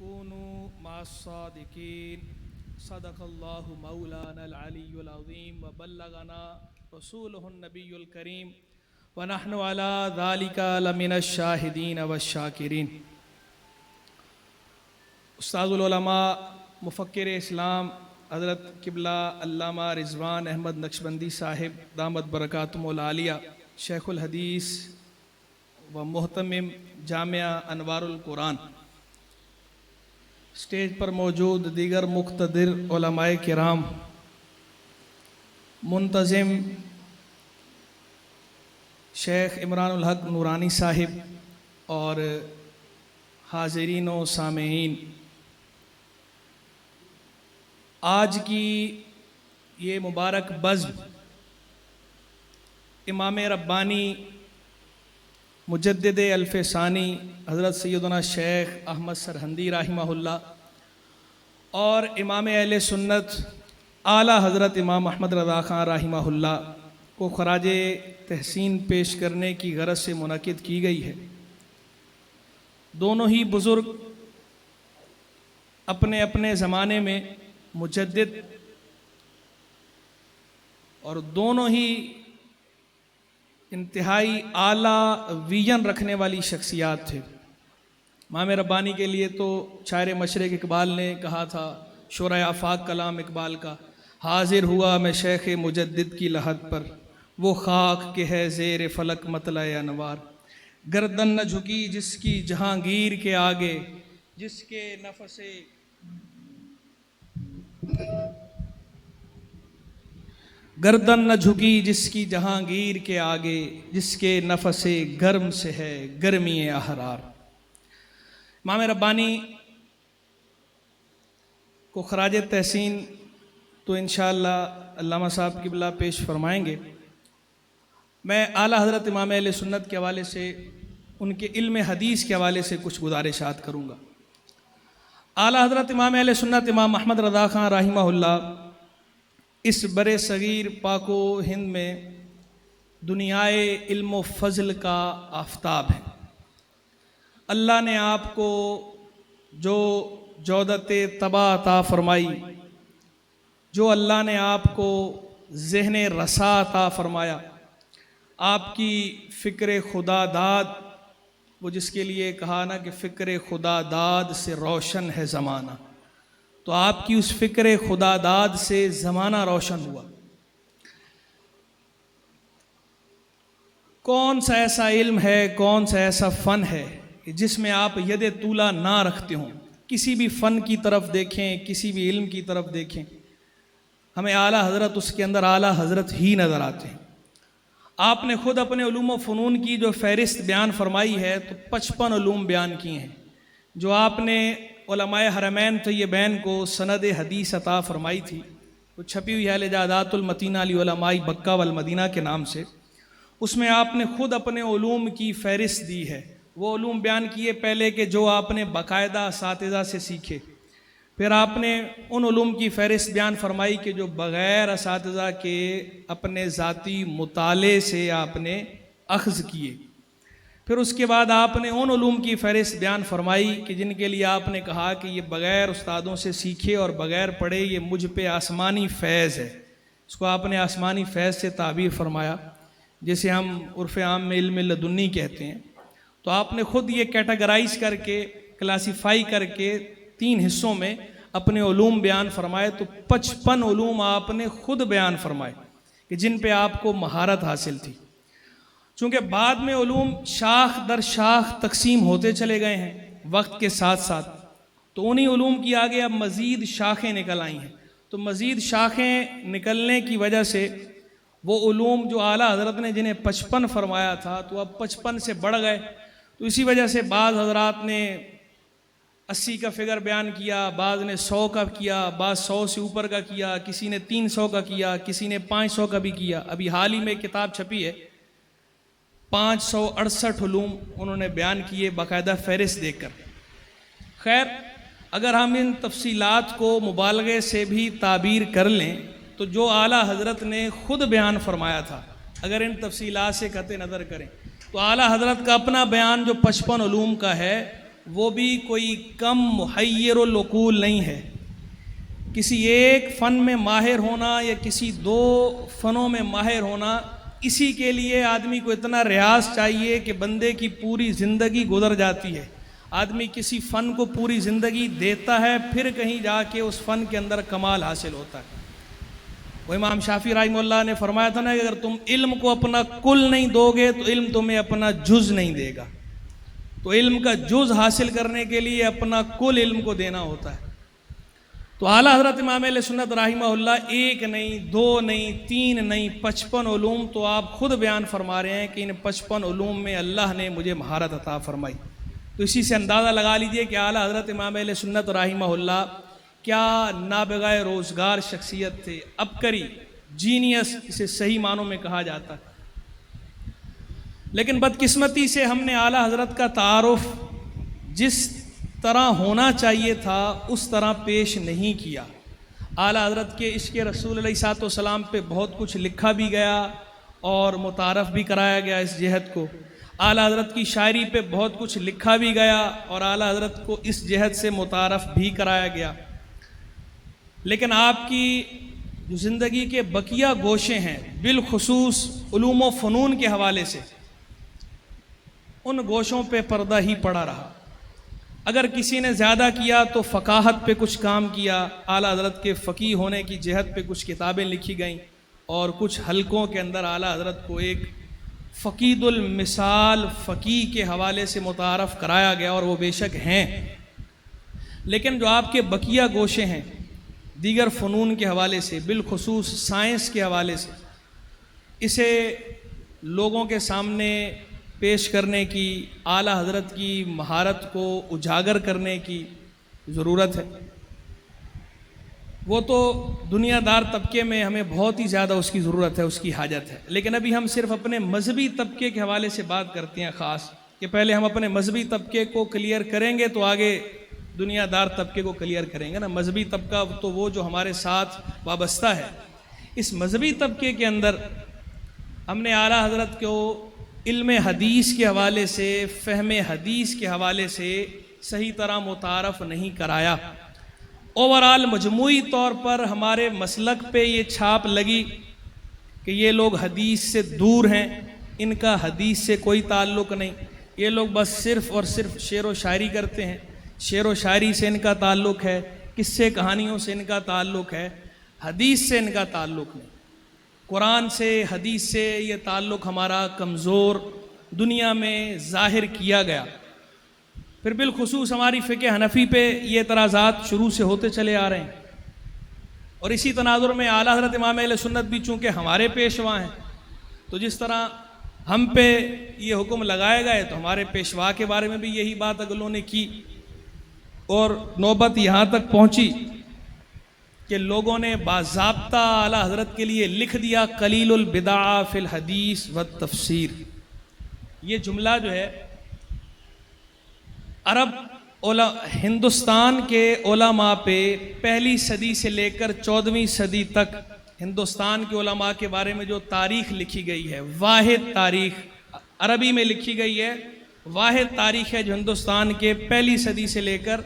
وكونوا مع الصادقين صدق الله مولانا العلي العظيم وبلغنا رسوله النبي الكريم ونحن على ذلك لمن الشاهدين والشاكرين. استاذ العلماء مفکر اسلام حضرت قبلہ علامہ رضوان احمد نقشبندی صاحب دامت برکاتہم العالیہ، شیخ الحدیث و محتمم جامعہ انوار القرآن، اسٹیج پر موجود دیگر مقتدر علماء کرام، منتظم شیخ عمران الحق نورانی صاحب اور حاضرین و سامعین، آج کی یہ مبارک بزم امام ربانی مجدد الف ثانی حضرت سیدنا شیخ احمد سرہندی رحمہ اللہ اور امام اہل سنت اعلیٰ حضرت امام احمد رضا خان رحمہ اللہ کو خراج تحسین پیش کرنے کی غرض سے منعقد کی گئی ہے. دونوں ہی بزرگ اپنے اپنے زمانے میں مجدد اور دونوں ہی انتہائی اعلیٰ ویژن رکھنے والی شخصیات تھے. امام ربانی کے لیے تو شاعر مشرق اقبال نے کہا تھا، شورۂ آفاق کلام اقبال کا، حاضر ہوا میں شیخ مجدد کی لحد پر، وہ خاک کہ ہے زیر فلک مطلع انوار، گردن نہ جھکی جس کی جہانگیر کے آگے، جس کے نفس گردن نہ جھکی جس کی جہانگیر کے آگے، جس کے نفس گرم سے ہے گرمی احرار. امام ربانی کو خراج تحسین تو انشاءاللہ علامہ صاحب قبلہ پیش فرمائیں گے. میں اعلیٰ حضرت امام اہل سنت کے حوالے سے، ان کے علم حدیث کے حوالے سے کچھ گزارشات کروں گا. اعلیٰ حضرت امام اہل سنت امام احمد رضا خان رحمہ اللہ اس برِ صغیر پاک و ہند میں دنیائے علم و فضل کا آفتاب ہے. اللہ نے آپ کو جو جودت طبع عطا فرمائی، جو اللہ نے آپ کو ذہن رسا عطا فرمایا، آپ کی فکر خدا داد، وہ جس کے لیے کہا نا کہ فکر خدا داد سے روشن ہے زمانہ، تو آپ کی اس فکر خدا داد سے زمانہ روشن ہوا. کون سا ایسا علم ہے، کون سا ایسا فن ہے جس میں آپ ید طولہ نہ رکھتے ہوں؟ کسی بھی فن کی طرف دیکھیں، کسی بھی علم کی طرف دیکھیں، ہمیں اعلیٰ حضرت اس کے اندر اعلیٰ حضرت ہی نظر آتے ہیں. آپ نے خود اپنے علوم و فنون کی جو فہرست بیان فرمائی ہے تو 55 علوم بیان کیے ہیں. جو آپ نے علماء حرمین طیبین کو سند حدیث عطا فرمائی تھی، وہ چھپی ہوئی ہے لجادات المتینہ لعلماء بکہ والمدینہ کے نام سے. اس میں آپ نے خود اپنے علوم کی فہرست دی ہے. وہ علوم بیان کیے پہلے کہ جو آپ نے باقاعدہ اساتذہ سے سیکھے، پھر آپ نے ان علوم کی فہرست بیان فرمائی کہ جو بغیر اساتذہ کے اپنے ذاتی مطالعے سے آپ نے اخذ کیے. پھر اس کے بعد آپ نے ان علوم کی فہرست بیان فرمائی کہ جن کے لیے آپ نے کہا کہ یہ بغیر استادوں سے سیکھے اور بغیر پڑھے یہ مجھ پہ آسمانی فیض ہے. اس کو آپ نے آسمانی فیض سے تعبیر فرمایا، جسے ہم عرف عام میں علم لدنی کہتے ہیں. تو آپ نے خود یہ کیٹاگرائز کر کے، کلاسیفائی کر کے 3 حصوں میں اپنے علوم بیان فرمائے. تو 55 علوم آپ نے خود بیان فرمائے کہ جن پہ آپ کو مہارت حاصل تھی. چونکہ بعد میں علوم شاخ در شاخ تقسیم ہوتے چلے گئے ہیں وقت کے ساتھ ساتھ، تو انہی علوم کی آگے اب مزید شاخیں نکل آئی ہیں. تو مزید شاخیں نکلنے کی وجہ سے وہ علوم جو اعلیٰ حضرت نے جنہیں 55 فرمایا تھا تو اب 55 سے بڑھ گئے. تو اسی وجہ سے بعض حضرات نے 80 کا فگر بیان کیا، بعض نے 100 کا کیا، بعض 100 سے اوپر کا کیا، کسی نے 300 کا کیا، کسی نے 500 کا بھی کیا. ابھی حال ہی میں کتاب چھپی ہے، 568 علوم انہوں نے بیان کیے باقاعدہ فہرست دیکھ کر. خیر، اگر ہم ان تفصیلات کو مبالغے سے بھی تعبیر کر لیں تو جو اعلیٰ حضرت نے خود بیان فرمایا تھا، اگر ان تفصیلات سے قطع نظر کریں تو اعلیٰ حضرت کا اپنا بیان جو 55 علوم کا ہے وہ بھی کوئی کم محیر العقول نہیں ہے۔ کسی ایک فن میں ماہر ہونا یا کسی دو فنوں میں ماہر ہونا، اسی کے لیے آدمی کو اتنا ریاض چاہیے کہ بندے کی پوری زندگی گزر جاتی ہے۔ آدمی کسی فن کو پوری زندگی دیتا ہے، پھر کہیں جا کے اس فن کے اندر کمال حاصل ہوتا ہے۔ وہ امام شافعی رحمہ اللہ نے فرمایا تھا نا کہ اگر تم علم کو اپنا کل نہیں دو گے تو علم تمہیں اپنا جز نہیں دے گا۔ تو علم کا جز حاصل کرنے کے لیے اپنا کل علم کو دینا ہوتا ہے۔ تو اعلیٰ حضرت امام اہل سنت رحمہ اللہ ایک نہیں، دو نہیں، تین نہیں، 55 علوم تو آپ خود بیان فرما رہے ہیں کہ ان 55 علوم میں اللہ نے مجھے مہارت عطا فرمائی۔ تو اسی سے اندازہ لگا لیجئے کہ اعلیٰ حضرت امام اہل سنت رحمہ اللہ کیا نابغہ روزگار شخصیت تھے، عبقری، جینیس اسے صحیح معنوں میں کہا جاتا ہے۔ لیکن بدقسمتی سے ہم نے اعلیٰ حضرت کا تعارف جس طرح ہونا چاہیے تھا اس طرح پیش نہیں کیا۔ اعلیٰ حضرت کے عشق رسول علیہ الصلوۃ والسلام پہ بہت کچھ لکھا بھی گیا اور متعارف بھی کرایا گیا اس جہت کو۔ اعلیٰ حضرت کی شاعری پہ بہت کچھ لکھا بھی گیا اور اعلیٰ حضرت کو اس جہت سے متعارف بھی کرایا گیا۔ لیکن آپ کی جو زندگی کے بقیہ گوشے ہیں، بالخصوص علوم و فنون کے حوالے سے، ان گوشوں پہ پردہ ہی پڑا رہا۔ اگر کسی نے زیادہ کیا تو فقاہت پہ کچھ کام کیا، اعلیٰ حضرت کے فقیہ ہونے کی جہت پہ کچھ کتابیں لکھی گئیں اور کچھ حلقوں کے اندر اعلیٰ حضرت کو ایک فقید المثال فقیہ کے حوالے سے متعارف کرایا گیا، اور وہ بے شک ہیں۔ لیکن جو آپ کے بقیہ گوشے ہیں دیگر فنون کے حوالے سے، بالخصوص سائنس کے حوالے سے، اسے لوگوں کے سامنے پیش کرنے کی، اعلیٰ حضرت کی مہارت کو اجاگر کرنے کی ضرورت ہے۔ وہ تو دنیا دار طبقے میں ہمیں بہت ہی زیادہ اس کی ضرورت ہے، اس کی حاجت ہے۔ لیکن ابھی ہم صرف اپنے مذہبی طبقے کے حوالے سے بات کرتے ہیں خاص، کہ پہلے ہم اپنے مذہبی طبقے کو کلیئر کریں گے تو آگے دنیا دار طبقے کو کلیئر کریں گے نا۔ مذہبی طبقہ تو وہ جو ہمارے ساتھ وابستہ ہے۔ اس مذہبی طبقے کے اندر ہم نے اعلیٰ حضرت کو علم حدیث کے حوالے سے، فہم حدیث کے حوالے سے صحیح طرح متعارف نہیں کرایا۔ اوورال مجموعی طور پر ہمارے مسلک پہ یہ چھاپ لگی کہ یہ لوگ حدیث سے دور ہیں، ان کا حدیث سے کوئی تعلق نہیں، یہ لوگ بس صرف اور صرف شعر و شاعری کرتے ہیں، شعر و شاعری سے ان کا تعلق ہے، قصے کہانیوں سے ان کا تعلق ہے، حدیث سے ان کا تعلق نہیں۔ قرآن سے، حدیث سے یہ تعلق ہمارا کمزور دنیا میں ظاہر کیا گیا۔ پھر بالخصوص ہماری فقہ حنفی پہ یہ اعتراضات شروع سے ہوتے چلے آ رہے ہیں، اور اسی تناظر میں اعلیٰ حضرت امام اہل سنت بھی چونکہ ہمارے پیشوا ہیں، تو جس طرح ہم پہ یہ حکم لگائے گئے تو ہمارے پیشوا کے بارے میں بھی یہی بات اگلوں نے کی، اور نوبت یہاں تک پہنچی کہ لوگوں نے باضابطہ اعلیٰ حضرت کے لیے لکھ دیا قلیل البدع فی الحدیث والتفسیر۔ یہ جملہ جو ہے ہندوستان کے علماء پہ پہلی صدی سے لے کر 14ویں صدی تک ہندوستان کے علماء کے بارے میں جو تاریخ لکھی گئی ہے، واحد تاریخ عربی میں لکھی گئی ہے، واحد تاریخ ہے جو ہندوستان کے پہلی صدی سے لے کر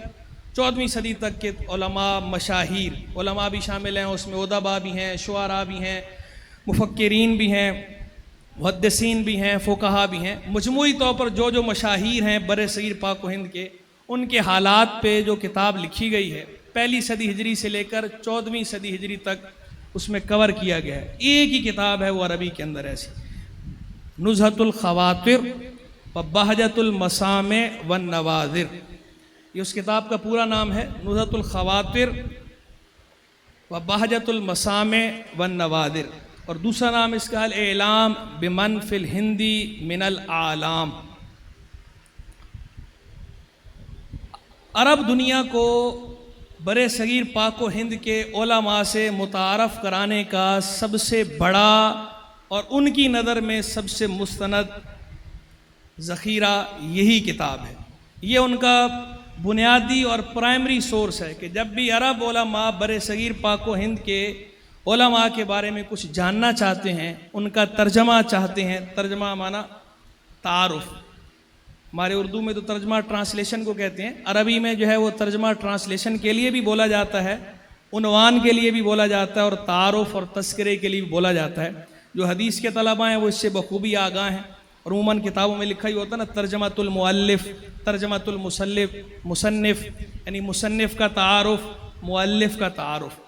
14ویں صدی تک کے علماء، مشاہیر علماء بھی شامل ہیں، اس میں ادباء بھی ہیں، شعراء بھی ہیں، مفکرین بھی ہیں، محدثین بھی ہیں، فقہاء بھی ہیں، مجموعی طور پر جو جو مشاہیر ہیں بر صغیر پاک و ہند کے، ان کے حالات پہ جو کتاب لکھی گئی ہے پہلی صدی ہجری سے لے کر 14ویں صدی ہجری تک اس میں کور کیا گیا ہے۔ ایک ہی کتاب ہے وہ عربی کے اندر ایسی، نزہۃ الخواطر و بہجۃ المسامع والنواظر۔ یہ اس کتاب کا پورا نام ہے، نزہۃ الخواطر و بہجۃ المسامع والنواظر، اور دوسرا نام اس کا الاعلام بمن فی الہندی من الاعلام۔ عرب دنیا کو برِ صغیر پاک و ہند کے علماء سے متعارف کرانے کا سب سے بڑا اور ان کی نظر میں سب سے مستند ذخیرہ یہی کتاب ہے۔ یہ ان کا بنیادی اور پرائمری سورس ہے کہ جب بھی عرب علماء برِ صغیر پاک و ہند کے علماء کے بارے میں کچھ جاننا چاہتے ہیں، ان کا ترجمہ چاہتے ہیں، ترجمہ مانا تعارف، ہمارے اردو میں تو ترجمہ ٹرانسلیشن کو کہتے ہیں، عربی میں جو ہے وہ ترجمہ ٹرانسلیشن کے لیے بھی بولا جاتا ہے، عنوان کے لیے بھی بولا جاتا ہے، اور تعارف اور تذکرے کے لیے بھی بولا جاتا ہے۔ جو حدیث کے طلباء ہیں وہ اس سے بخوبی آگاہ ہیں، اور عموماً کتابوں میں لکھا ہی ہوتا ہے نا ترجمۃ المؤلف، ترجمۃ مصنف، یعنی مصنف کا تعارف، مؤلف کا تعارف۔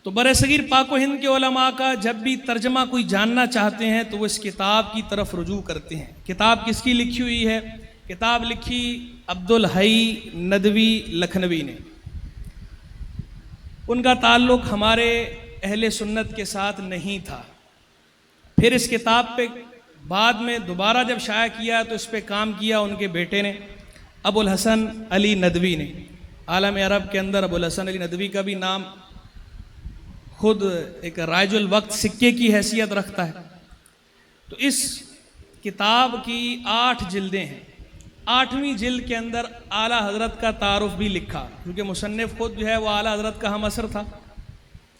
تو برصغیر پاک و ہند کے علماء کا جب بھی ترجمہ کوئی جاننا چاہتے ہیں تو وہ اس کتاب کی طرف رجوع کرتے ہیں۔ کتاب کس کی لکھی ہوئی ہے؟ کتاب لکھی عبدالحی ندوی لکھنوی نے۔ ان کا تعلق ہمارے اہل سنت کے ساتھ نہیں تھا۔ پھر اس کتاب پہ بعد میں دوبارہ جب شائع کیا تو اس پہ کام کیا ان کے بیٹے نے، ابو الحسن علی ندوی نے۔ عالم عرب کے اندر ابو الحسن علی ندوی کا بھی نام خود ایک رائج الوقت سکے کی حیثیت رکھتا ہے۔ تو اس کتاب کی 8 جلدیں ہیں۔ 8ویں جلد کے اندر اعلیٰ حضرت کا تعارف بھی لکھا، کیونکہ مصنف خود جو ہے وہ اعلیٰ حضرت کا ہم اثر تھا،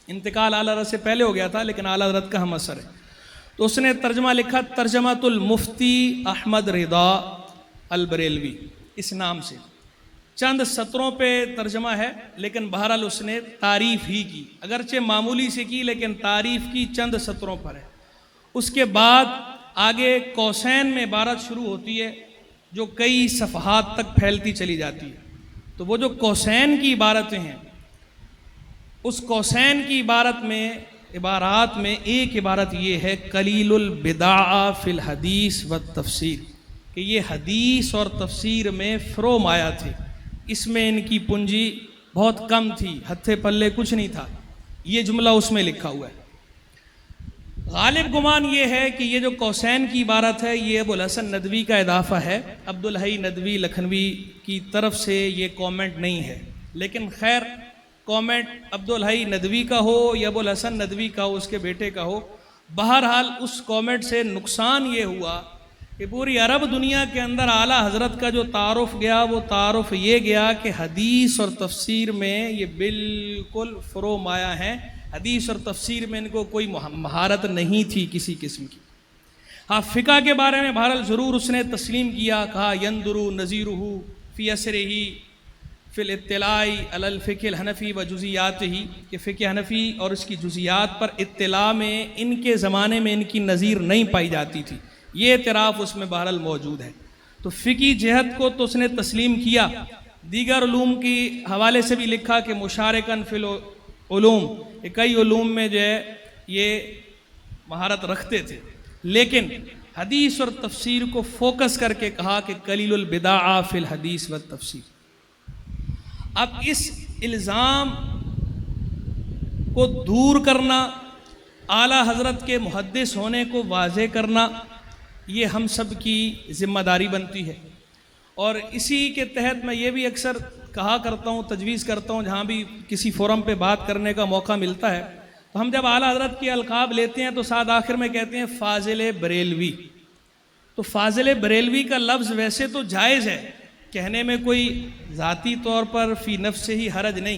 انتقال اعلیٰ حضرت سے پہلے ہو گیا تھا لیکن اعلیٰ حضرت کا ہم اثر ہے۔ تو اس نے ترجمہ لکھا ترجمۃ المفتی احمد رضا البریلوی، اس نام سے۔ چند سطروں پہ ترجمہ ہے لیکن بہرحال اس نے تعریف ہی کی، اگرچہ معمولی سے کی لیکن تعریف کی چند سطروں پر ہے۔ اس کے بعد آگے قوسین میں عبارت شروع ہوتی ہے جو کئی صفحات تک پھیلتی چلی جاتی ہے۔ تو وہ جو قوسین کی عبارتیں ہیں، اس قوسین کی عبارات میں ایک عبارت یہ ہے قلیل البداع فی الحدیث والتفسیر، کہ یہ حدیث اور تفسیر میں فرو مایا تھے، اس میں ان کی پونجی بہت کم تھی، ہتھے پلے کچھ نہیں تھا۔ یہ جملہ اس میں لکھا ہوا ہے۔ غالب گمان یہ ہے کہ یہ جو قوسین کی عبارت ہے یہ ابو الحسن ندوی کا اضافہ ہے، عبدالحی ندوی لکھنوی کی طرف سے یہ کومنٹ نہیں ہے، لیکن خیر کومنٹ عبدالحی ندوی کا ہو یا ابو الحسن ندوی کا ہو، اس کے بیٹے کا ہو، بہرحال اس کومنٹ سے نقصان یہ ہوا کہ پوری عرب دنیا کے اندر اعلیٰ حضرت کا جو تعارف گیا وہ تعارف یہ گیا کہ حدیث اور تفسیر میں یہ بالکل فرو مایا ہیں، حدیث اور تفسیر میں ان کو کوئی مہارت نہیں تھی کسی قسم کی۔ ہاں فقہ کے بارے میں بہرحال ضرور اس نے تسلیم کیا، کہا یندرو نظیرہ فی اثرہ فی الاطلاع علی الفقہ الحنفی و جزیات ہی، کہ فقہ حنفی اور اس کی جزیات پر اطلاع میں ان کے زمانے میں ان کی نظیر نہیں پائی جاتی تھی، یہ اعتراف اس میں بہرحال موجود ہے۔ تو فقہی جہت کو تو اس نے تسلیم کیا، دیگر علوم کی حوالے سے بھی لکھا کہ مشارکن فی العلوم، کئی علوم میں جو ہے یہ مہارت رکھتے تھے، لیکن حدیث اور تفسیر کو فوکس کر کے کہا کہ قلیل البداع فی الحدیث والتفسیر۔ اب اس الزام کو دور کرنا، اعلیٰ حضرت کے محدث ہونے کو واضح کرنا، یہ ہم سب کی ذمہ داری بنتی ہے۔ اور اسی کے تحت میں یہ بھی اکثر کہا کرتا ہوں، تجویز کرتا ہوں، جہاں بھی کسی فورم پہ بات کرنے کا موقع ملتا ہے تو ہم جب اعلیٰ حضرت کے القاب لیتے ہیں تو ساتھ آخر میں کہتے ہیں فاضل بریلوی۔ تو فاضل بریلوی کا لفظ ویسے تو جائز ہے، کہنے میں کوئی ذاتی طور پر فی نفس ہی حرج نہیں،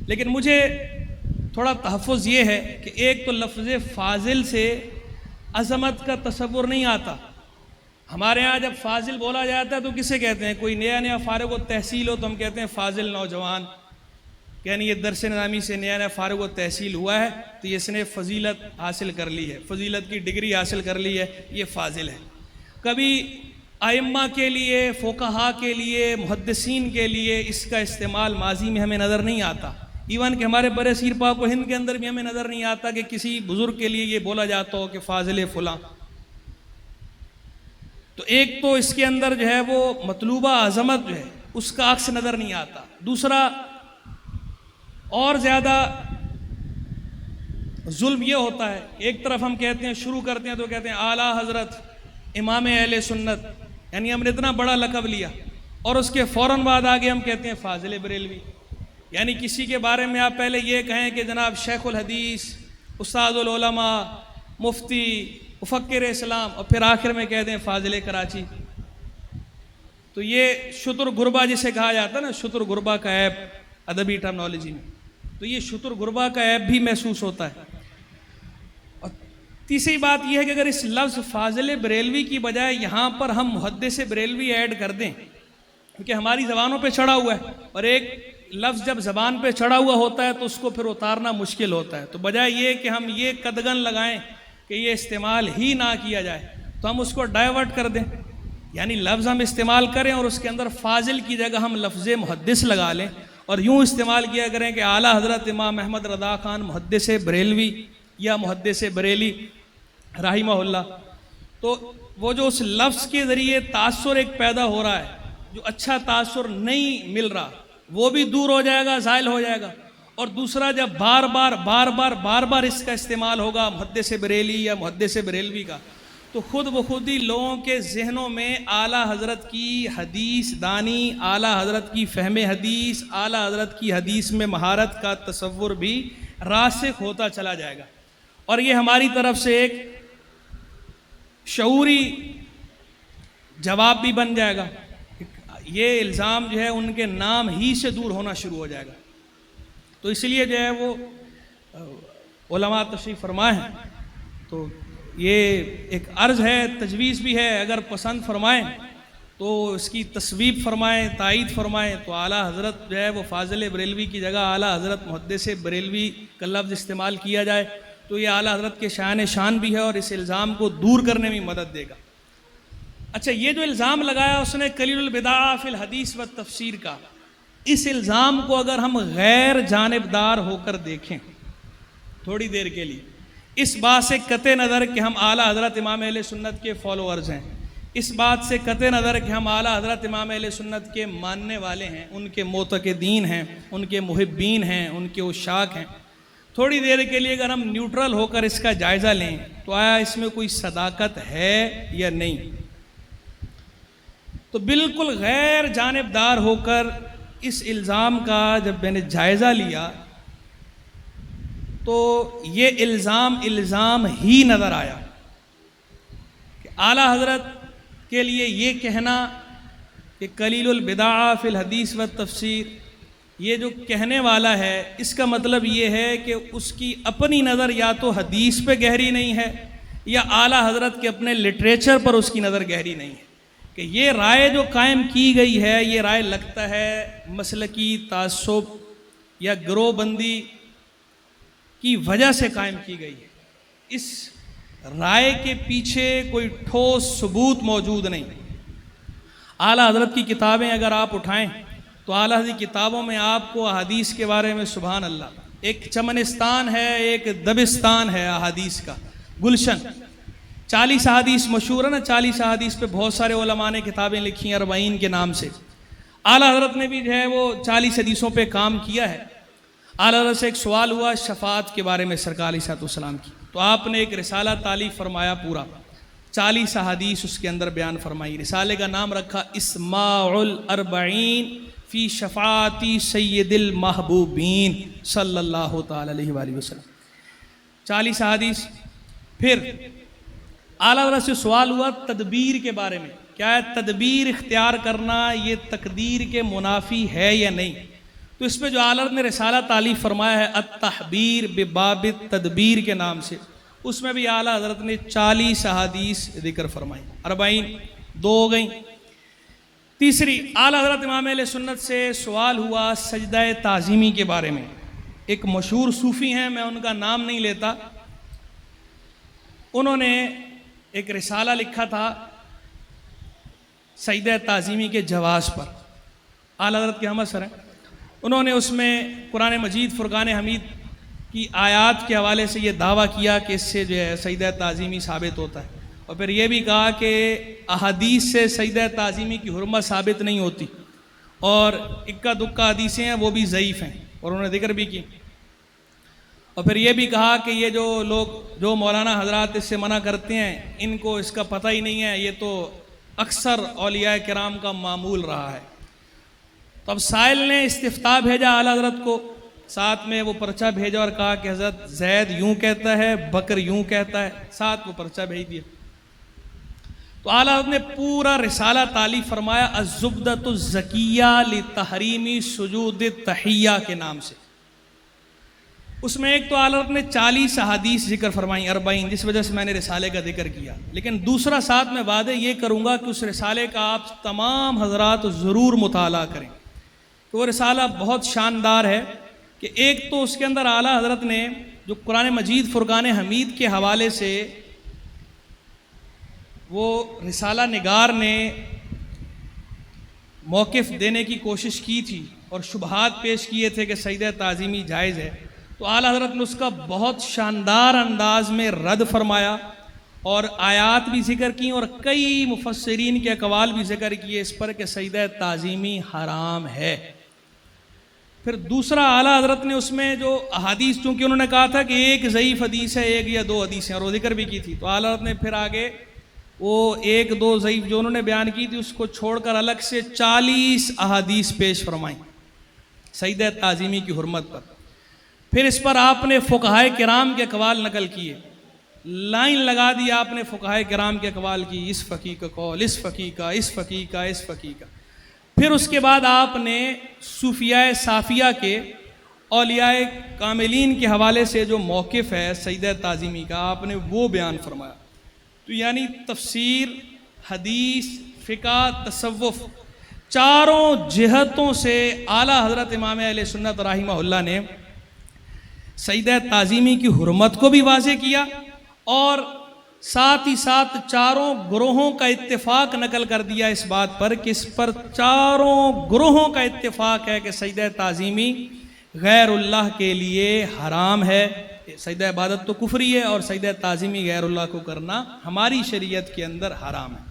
لیکن مجھے تھوڑا تحفظ یہ ہے کہ ایک تو لفظ فاضل سے عظمت کا تصور نہیں آتا۔ ہمارے ہاں جب فاضل بولا جاتا ہے تو کسے کہتے ہیں؟ کوئی نیا فارغ و تحصیل ہو تو ہم کہتے ہیں فاضل نوجوان، یعنی یہ درس نظامی سے نیا فارغ و تحصیل ہوا ہے تو اس نے فضیلت حاصل کر لی ہے، فضیلت کی ڈگری حاصل کر لی ہے، یہ فاضل ہے۔ کبھی ائمہ کے لیے، فقہا کے لیے، محدثین کے لیے اس کا استعمال ماضی میں ہمیں نظر نہیں آتا، ایون کہ ہمارے برصغیر پاک و ہند کے اندر بھی ہمیں نظر نہیں آتا کہ کسی بزرگ کے لیے یہ بولا جاتا ہو کہ فاضل فلاں۔ تو ایک تو اس کے اندر جو ہے وہ مطلوبہ عظمت جو ہے اس کا عکس نظر نہیں آتا، دوسرا اور زیادہ ظلم یہ ہوتا ہے، ایک طرف ہم کہتے ہیں، شروع کرتے ہیں تو کہتے ہیں اعلیٰ حضرت امام اہل سنت، یعنی ہم نے اتنا بڑا لقب لیا، اور اس کے فوراً بعد آگے ہم کہتے ہیں فاضل بریلوی۔ یعنی کسی کے بارے میں آپ پہلے یہ کہیں کہ جناب شیخ الحدیث، استاد العلماء، مفتی، مفکر اسلام، اور پھر آخر میں کہتے ہیں فاضل کراچی۔ تو یہ شتر غربا جسے کہا جاتا ہے نا، شتر غربا کا عیب ادبی ٹرمنالوجی میں، تو یہ شتر غربا کا عیب بھی محسوس ہوتا ہے۔ تیسری بات یہ ہے کہ اگر اس لفظ فاضل بریلوی کی بجائے یہاں پر ہم محدث بریلوی ایڈ کر دیں، کیونکہ ہماری زبانوں پہ چڑھا ہوا ہے، اور ایک لفظ جب زبان پہ چڑھا ہوا ہوتا ہے تو اس کو پھر اتارنا مشکل ہوتا ہے، تو بجائے یہ کہ ہم یہ قدغن لگائیں کہ یہ استعمال ہی نہ کیا جائے، تو ہم اس کو ڈائیورٹ کر دیں، یعنی لفظ ہم استعمال کریں اور اس کے اندر فاضل کی جگہ ہم لفظ محدث لگا لیں، اور یوں استعمال کیا کریں کہ اعلیٰ حضرت امام احمد رضا خان محدث بریلوی یا محدث بریلی رحمہ اللہ۔ تو وہ جو اس لفظ کے ذریعے تاثر ایک پیدا ہو رہا ہے، جو اچھا تاثر نہیں مل رہا، وہ بھی دور ہو جائے گا، زائل ہو جائے گا، اور دوسرا جب بار بار اس کا استعمال ہوگا محدث بریلی یا محدث بریلوی کا، تو خود بخود ہی لوگوں کے ذہنوں میں اعلیٰ حضرت کی حدیث دانی، اعلیٰ حضرت کی فہم حدیث، اعلیٰ حضرت کی حدیث میں مہارت کا تصور بھی راسخ ہوتا چلا جائے گا، اور یہ ہماری طرف سے ایک شعوری جواب بھی بن جائے گا۔ یہ الزام جو ہے ان کے نام ہی سے دور ہونا شروع ہو جائے گا۔ تو اس لیے جو ہے وہ علماء تشریف فرمائے ہیں، تو یہ ایک عرض ہے، تجویز بھی ہے، اگر پسند فرمائیں تو اس کی تصویب فرمائیں، تائید فرمائیں، تو اعلیٰ حضرت جو ہے وہ فاضل بریلوی کی جگہ اعلیٰ حضرت محدث بریلوی کا لفظ استعمال کیا جائے، تو یہ اعلیٰ حضرت کے شان بھی ہے اور اس الزام کو دور کرنے میں مدد دے گا۔ اچھا، یہ جو الزام لگایا اس نے قلیل البدع فی الحدیث و تفسیر کا، اس الزام کو اگر ہم غیر جانبدار ہو کر دیکھیں تھوڑی دیر کے لیے، اس بات سے قطع نظر کہ ہم اعلیٰ حضرت امام اہل سنت کے فالوورز ہیں، اس بات سے قطع نظر کہ ہم اعلیٰ حضرت امام اہل سنت کے ماننے والے ہیں، ان کے معتقدین ہیں، ان کے محبین ہیں، ان کے عشاق ہیں، تھوڑی دیر کے لیے اگر ہم نیوٹرل ہو کر اس کا جائزہ لیں تو آیا اس میں کوئی صداقت ہے یا نہیں؟ تو بالکل غیر جانبدار ہو کر اس الزام کا جب میں نے جائزہ لیا تو یہ الزام ہی نظر آیا کہ اعلیٰ حضرت کے لیے یہ کہنا کہ قلیل البدع فی الحدیث و تفسیر، یہ جو کہنے والا ہے اس کا مطلب یہ ہے کہ اس کی اپنی نظر یا تو حدیث پہ گہری نہیں ہے یا اعلیٰ حضرت کے اپنے لٹریچر پر اس کی نظر گہری نہیں ہے، کہ یہ رائے جو قائم کی گئی ہے یہ رائے لگتا ہے مسلکی تعصب یا گروہ بندی کی وجہ سے قائم کی گئی ہے، اس رائے کے پیچھے کوئی ٹھوس ثبوت موجود نہیں۔ اعلیٰ حضرت کی کتابیں اگر آپ اٹھائیں تو اعلیٰ حضرت کی کتابوں میں آپ کو احادیث کے بارے میں سبحان اللہ ایک چمنستان ہے، ایک دبستان ہے احادیث کا گلشن۔ 40 احادیث مشہور ہے نا، 40 احادیث پہ بہت سارے علماء نے کتابیں لکھی ہیں 40 کے نام سے۔ اعلیٰ حضرت نے بھی جو ہے وہ 40 حدیثوں پہ کام کیا ہے۔ اعلیٰ حضرت سے ایک سوال ہوا شفاعت کے بارے میں سرکار علیہ السلام کی، تو آپ نے ایک رسالہ تالیف فرمایا، پورا 40 احادیث اس کے اندر بیان فرمائی۔ رسالے کا نام رکھا اسماع الاربعین فی شفاعتی سید المحبوبین صلی اللہ تعالی علیہ وآلہ وسلم، 40 احادیث۔ پھر اعلیٰ حضرت سے سوال ہوا تدبیر کے بارے میں، کیا ہے تدبیر اختیار کرنا یہ تقدیر کے منافی ہے یا نہیں؟ تو اس پہ جو اعلیٰ حضرت نے رسالہ تالیف فرمایا ہے التحبیر بباب التدبیر کے نام سے، اس میں بھی اعلیٰ حضرت نے 40 احادیث ذکر فرمائی، 40 2 ہو گئیں۔ تیسری، اعلیٰ حضرت امام اہل سنت سے سوال ہوا سجدہ تعظیمی کے بارے میں۔ ایک مشہور صوفی ہیں، میں ان کا نام نہیں لیتا، انہوں نے ایک رسالہ لکھا تھا سجدہ تعظیمی کے جواز پر، اعلیٰ حضرت کے ہم اثر ہیں۔ انہوں نے اس میں قرآن مجید فرقان حمید کی آیات کے حوالے سے یہ دعویٰ کیا کہ اس سے جو ہے سجدہ تعظیمی ثابت ہوتا ہے، اور پھر یہ بھی کہا کہ احادیث سے سجدہ تعظیمی کی حرمت ثابت نہیں ہوتی، اور اکا دکا حدیثیں ہیں وہ بھی ضعیف ہیں، اور انہوں نے ذکر بھی کی۔ اور پھر یہ بھی کہا کہ یہ جو لوگ جو مولانا حضرات اس سے منع کرتے ہیں ان کو اس کا پتہ ہی نہیں ہے، یہ تو اکثر اولیاء کرام کا معمول رہا ہے۔ تو اب سائل نے استفتاء بھیجا اعلیٰ حضرت کو، ساتھ میں وہ پرچہ بھیجا اور کہا کہ حضرت زید یوں کہتا ہے، بکر یوں کہتا ہے، ساتھ وہ پرچہ بھیج دیا۔ تو اعلیٰ حضرت نے پورا رسالہ تالیف فرمایا الزبدۃ الزکیہ لتحریم سجود التحیہ کے نام سے۔ اس میں ایک تو اعلیٰ حضرت نے 40 احادیث ذکر فرمائیں 40، جس وجہ سے میں نے رسالے کا ذکر کیا، لیکن دوسرا ساتھ میں وعدے یہ کروں گا کہ اس رسالے کا آپ تمام حضرات ضرور مطالعہ کریں، تو وہ رسالہ بہت شاندار ہے کہ ایک تو اس کے اندر اعلیٰ حضرت نے جو قرآن مجید فرقان حمید کے حوالے سے وہ رسالہ نگار نے موقف دینے کی کوشش کی تھی اور شبہات پیش کیے تھے کہ سجدہ تعظیمی جائز ہے، تو اعلیٰ حضرت نے اس کا بہت شاندار انداز میں رد فرمایا اور آیات بھی ذکر کی اور کئی مفسرین کے اقوال بھی ذکر کیے اس پر کہ سجدہ تعظیمی حرام ہے۔ پھر دوسرا اعلیٰ حضرت نے اس میں جو احادیث، چونکہ انہوں نے کہا تھا کہ ایک ضعیف حدیث ہے، ایک یا دو حدیث ہیں، اور وہ ذکر بھی کی تھی، تو اعلیٰ حضرت نے پھر آگے وہ ایک دو ضعیف جو انہوں نے بیان کی تھی اس کو چھوڑ کر الگ سے 40 احادیث پیش فرمائیں سجدہ تعظیمی کی حرمت پر۔ پھر اس پر آپ نے فقہائے کرام کے اقوال نقل کیے، لائن لگا دی آپ نے فقہائے کرام کے اقوال کی، اس فقیہ کا قول، اس فقیہ کا، اس فقیہ کا، اس فقیہ کا۔ پھر اس کے بعد آپ نے صوفیاء صافیہ کے اولیاء کاملین کے حوالے سے جو موقف ہے سجدہ تعظیمی کا آپ نے وہ بیان فرمایا۔ تو یعنی تفسیر، حدیث، فقہ، تصوف، چاروں جہتوں سے اعلیٰ حضرت امام اہل سنت رحمہ اللہ نے سجدہ تعظیمی کی حرمت کو بھی واضح کیا اور ساتھ ہی ساتھ چاروں گروہوں کا اتفاق نقل کر دیا اس بات پر کہ اس پر چاروں گروہوں کا اتفاق ہے کہ سجدہ تعظیمی غیر اللہ کے لیے حرام ہے، سجدہ عبادت تو کفری ہے اور سجدہ تعظیمی غیر اللہ کو کرنا ہماری شریعت کے اندر حرام ہے۔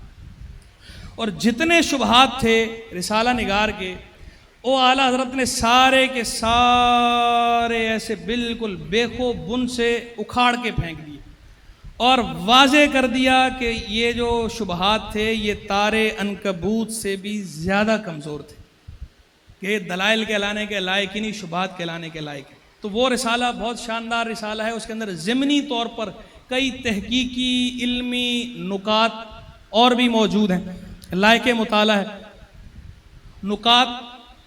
اور جتنے شبہات تھے رسالہ نگار کے وہ اعلیٰ حضرت نے سارے کے سارے ایسے بالکل بے خو بن سے اکھاڑ کے پھینک دیے اور واضح کر دیا کہ یہ جو شبہات تھے یہ تارے عنکبوت سے بھی زیادہ کمزور تھے کہ دلائل کہلانے کے لائق ہی نہیں، شبہات کہلانے کے لائق ہے۔ تو وہ رسالہ بہت شاندار رسالہ ہے، اس کے اندر ضمنی طور پر کئی تحقیقی علمی نکات اور بھی موجود ہیں، لائق مطالعہ ہے۔ نکات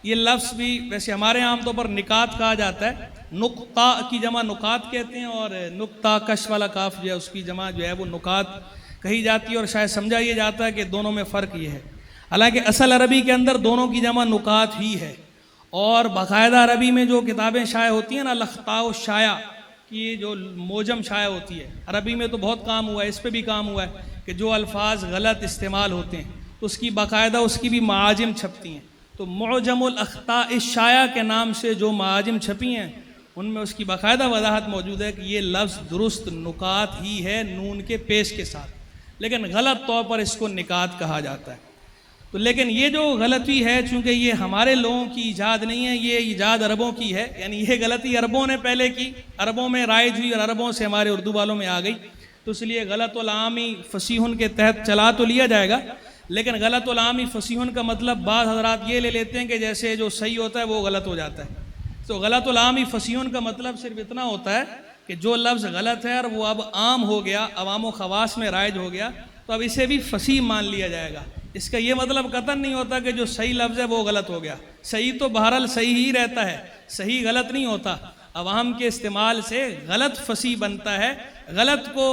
یہ لفظ بھی ویسے ہمارے عام طور پر نکات کہا جاتا ہے، نقطہ کی جمع نکات کہتے ہیں اور نقطہ کش والا کاف جو ہے اس کی جمع جو ہے وہ نکات کہی جاتی ہے، اور شاید سمجھا یہ جاتا ہے کہ دونوں میں فرق یہ ہے، حالانکہ اصل عربی کے اندر دونوں کی جمع نکات ہی ہے۔ اور باقاعدہ عربی میں جو کتابیں شائع ہوتی ہیں نا، الاخطاء الشائع کی جو موجم شائع ہوتی ہے، عربی میں تو بہت کام ہوا ہے، اس پہ بھی کام ہوا ہے کہ جو الفاظ غلط استعمال ہوتے ہیں تو اس کی باقاعدہ اس کی بھی معاجم چھپتی ہیں، تو معجم الاخطاء الشائع کے نام سے جو معاجم چھپی ہیں ان میں اس کی باقاعدہ وضاحت موجود ہے کہ یہ لفظ درست نکات ہی ہے نون کے پیش کے ساتھ، لیکن غلط طور پر اس کو نکات کہا جاتا ہے۔ تو لیکن یہ جو غلطی ہے چونکہ یہ ہمارے لوگوں کی ایجاد نہیں ہے، یہ ایجاد عربوں کی ہے، یعنی یہ غلطی عربوں نے پہلے کی، عربوں میں رائج ہوئی اور عربوں سے ہمارے اردو والوں میں آ گئی، تو اس لیے غلط العامی فصیحٌ کے تحت چلا تو لیا جائے گا، لیکن غلط العامی فصیحٌ کا مطلب بعض حضرات یہ لے لیتے ہیں کہ جیسے جو صحیح ہوتا ہے وہ غلط ہو جاتا ہے۔ تو غلط العامی فصیحٌ کا مطلب صرف اتنا ہوتا ہے کہ جو لفظ غلط ہے اور وہ اب عام ہو گیا، عوام و خواص میں رائج ہو گیا، تو اب اسے بھی فصیح مان لیا جائے گا۔ اس کا یہ مطلب قطعاً نہیں ہوتا کہ جو صحیح لفظ ہے وہ غلط ہو گیا، صحیح تو بہرحال صحیح ہی رہتا ہے، صحیح غلط نہیں ہوتا، عوام کے استعمال سے غلط فصیح بنتا ہے، غلط کو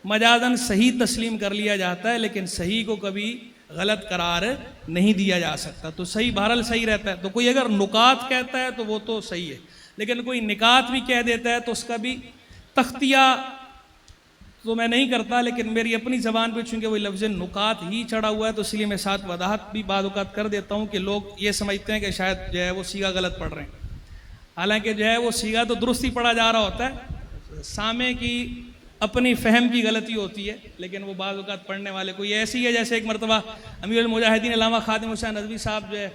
مجازاً صحیح تسلیم کر لیا جاتا ہے لیکن صحیح کو کبھی غلط قرار نہیں دیا جا سکتا، تو صحیح بہرحال صحیح رہتا ہے۔ تو کوئی اگر نکات کہتا ہے تو وہ تو صحیح ہے، لیکن کوئی نکات بھی کہہ دیتا ہے تو اس کا بھی تختیہ تو میں نہیں کرتا، لیکن میری اپنی زبان پہ چونکہ وہی لفظ نکات ہی چڑھا ہوا ہے تو اس لیے میں ساتھ وضاحت بھی بعض اوقات کر دیتا ہوں کہ لوگ یہ سمجھتے ہیں کہ شاید جو ہے وہ سیغہ غلط پڑھ رہے ہیں، حالانکہ جو ہے وہ سیغہ تو درست ہی پڑھا جا رہا ہوتا ہے، سامع کی اپنی فہم کی غلطی ہوتی ہے، لیکن وہ بعض اوقات پڑھنے والے کو یہ ایسی ہے۔ جیسے ایک مرتبہ امیر المجاہدین علامہ خادم حسین ندوی صاحب جو ہے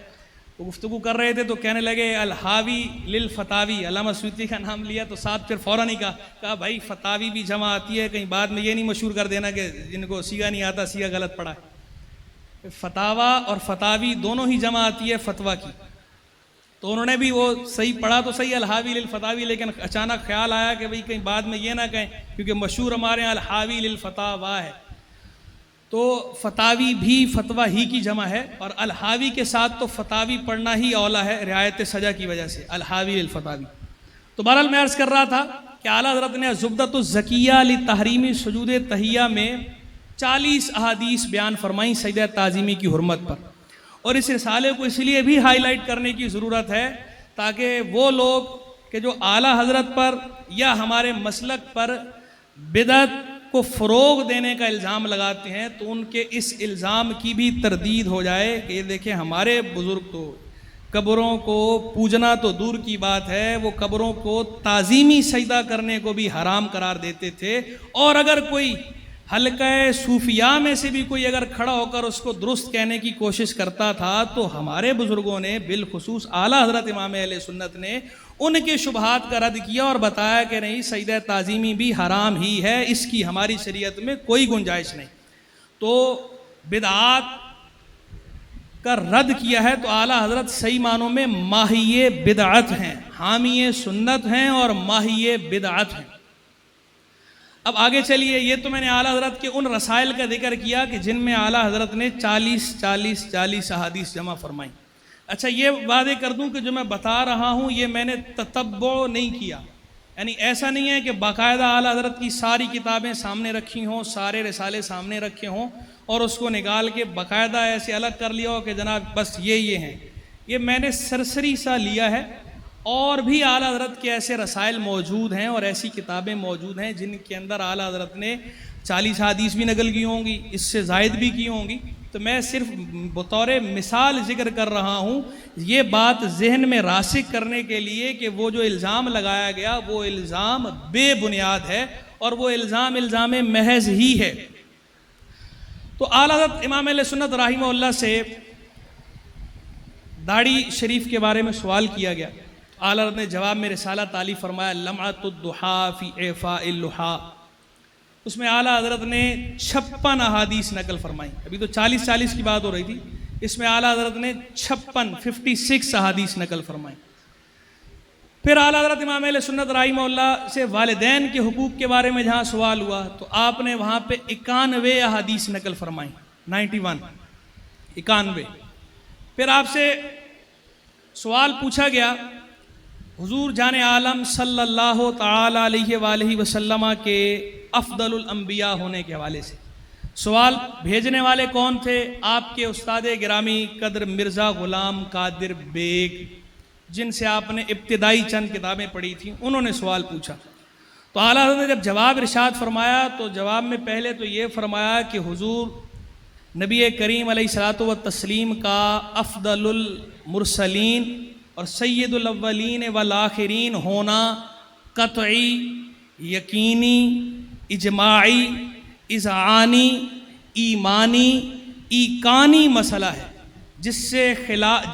وہ گفتگو کر رہے تھے تو کہنے لگے الحاوی للفتاوی، علامہ سیوطی کا نام لیا تو ساتھ پھر فوراً ہی کہا بھائی فتاوی بھی جمع آتی ہے، کہیں بعد میں یہ نہیں مشہور کر دینا کہ جن کو سیغہ نہیں آتا سیغہ غلط پڑھا ہے۔ فتاوی اور فتاوی دونوں ہی جمع آتی ہے فتویٰ کی، تو انہوں نے بھی وہ صحیح پڑھا تو صحیح الحاوی للفتاوی، لیکن اچانک خیال آیا کہ بھئی کہیں بعد میں یہ نہ کہیں کیونکہ مشہور ہمارے یہاں الحاوی للفتاوی ہے، تو فتاوی بھی فتویٰ ہی کی جمع ہے، اور الحاوی کے ساتھ تو فتاوی پڑھنا ہی اولا ہے رعایت سجا کی وجہ سے، الحاوی للفتاوی۔ تو بہرحال میں عرض کر رہا تھا کہ اعلیٰ حضرت نے زبدۃ الزکیہ لتحریم سجود تحیہ میں 40 احادیث بیان فرمائیں سجدہ تعظیمی کی حرمت پر، اور اس رسالے کو اس لیے بھی ہائی لائٹ کرنے کی ضرورت ہے تاکہ وہ لوگ کہ جو اعلیٰ حضرت پر یا ہمارے مسلک پر بدعت کو فروغ دینے کا الزام لگاتے ہیں تو ان کے اس الزام کی بھی تردید ہو جائے کہ یہ دیکھیں ہمارے بزرگ تو قبروں کو پوجنا تو دور کی بات ہے، وہ قبروں کو تعظیمی سجدہ کرنے کو بھی حرام قرار دیتے تھے، اور اگر کوئی حلقہ صوفیاء میں سے بھی کوئی اگر کھڑا ہو کر اس کو درست کہنے کی کوشش کرتا تھا تو ہمارے بزرگوں نے بالخصوص اعلیٰ حضرت امام اہل سنت نے ان کے شبہات کا رد کیا اور بتایا کہ نہیں، سجدہ تعظیمی بھی حرام ہی ہے، اس کی ہماری شریعت میں کوئی گنجائش نہیں۔ تو بدعات کا رد کیا ہے تو اعلیٰ حضرت صحیح معنوں میں ماہی بدعت ہیں، حامی سنت ہیں اور ماہی بدعت ہیں۔ اب آگے چلیے، یہ تو میں نے اعلیٰ حضرت کے ان رسائل کا ذکر کیا کہ جن میں اعلیٰ حضرت نے 40 احادیث جمع فرمائیں۔ اچھا، یہ وعدے کر دوں کہ جو میں بتا رہا ہوں یہ میں نے تتبع نہیں کیا، یعنی ایسا نہیں ہے کہ باقاعدہ اعلیٰ حضرت کی ساری کتابیں سامنے رکھی ہوں، سارے رسالے سامنے رکھے ہوں اور اس کو نکال کے باقاعدہ ایسے الگ کر لیا ہو کہ جناب بس یہ ہیں۔ یہ میں نے سرسری سا لیا ہے، اور بھی اعلیٰ حضرت کے ایسے رسائل موجود ہیں اور ایسی کتابیں موجود ہیں جن کے اندر اعلیٰ حضرت نے 40 حدیث بھی نقل کی ہوں گی، اس سے زائد بھی کی ہوں گی۔ تو میں صرف بطور مثال ذکر کر رہا ہوں، یہ بات ذہن میں راسخ کرنے کے لیے کہ وہ جو الزام لگایا گیا وہ الزام بے بنیاد ہے اور وہ الزام محض ہی ہے۔ تو اعلیٰ حضرت امام اہل سنت رحمہ اللہ سے داڑھی شریف کے بارے میں سوال کیا گیا، اعلیٰ حضرت نے جواب میں رسالہ تالیف فرمایا لمعۃ الضحیٰ فی اعفاء اللحیٰ۔ اس میں اعلیٰ حضرت نے 56 احادیث نقل فرمائی، ابھی تو 40 کی بات ہو رہی تھی، اس میں اعلیٰ حضرت نے 56 احادیث نقل فرمائی۔ پھر اعلیٰ حضرت امام اہل سنت رحمہ اللہ سے والدین کے حقوق کے بارے میں جہاں سوال ہوا تو آپ نے وہاں پہ 91 احادیث نقل فرمائی، 91۔ پھر آپ سے سوال پوچھا گیا حضور جان عالم صلی اللہ تعالی علیہ وآلہ وسلم کے افضل الانبیاء ہونے کے حوالے سے۔ سوال بھیجنے والے کون تھے؟ آپ کے استاد گرامی قدر مرزا غلام قادر بیگ، جن سے آپ نے ابتدائی چند کتابیں پڑھی تھیں، انہوں نے سوال پوچھا۔ تو اعلیٰ حضرت نے جب جواب ارشاد فرمایا تو جواب میں پہلے تو یہ فرمایا کہ حضور نبی کریم علیہ الصلوۃ والتسلیم کا افضل المرسلین اور سید الاولین والآخرین ہونا قطعی، یقینی، اجماعی، اذعانی، ایمانی، ایقانی مسئلہ ہے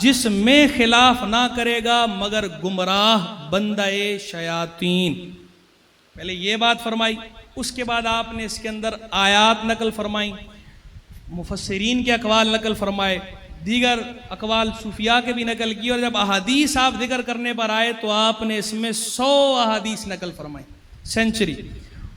جس میں خلاف نہ کرے گا مگر گمراہ بندہ شیاطین۔ پہلے یہ بات فرمائی، اس کے بعد آپ نے اس کے اندر آیات نقل فرمائیں، مفسرین کے اقوال نقل فرمائے، دیگر اقوال صوفیاء کے بھی نقل کی، اور جب احادیث آپ ذکر کرنے پر آئے تو آپ نے اس میں 100 احادیث نقل فرمائی، سینچری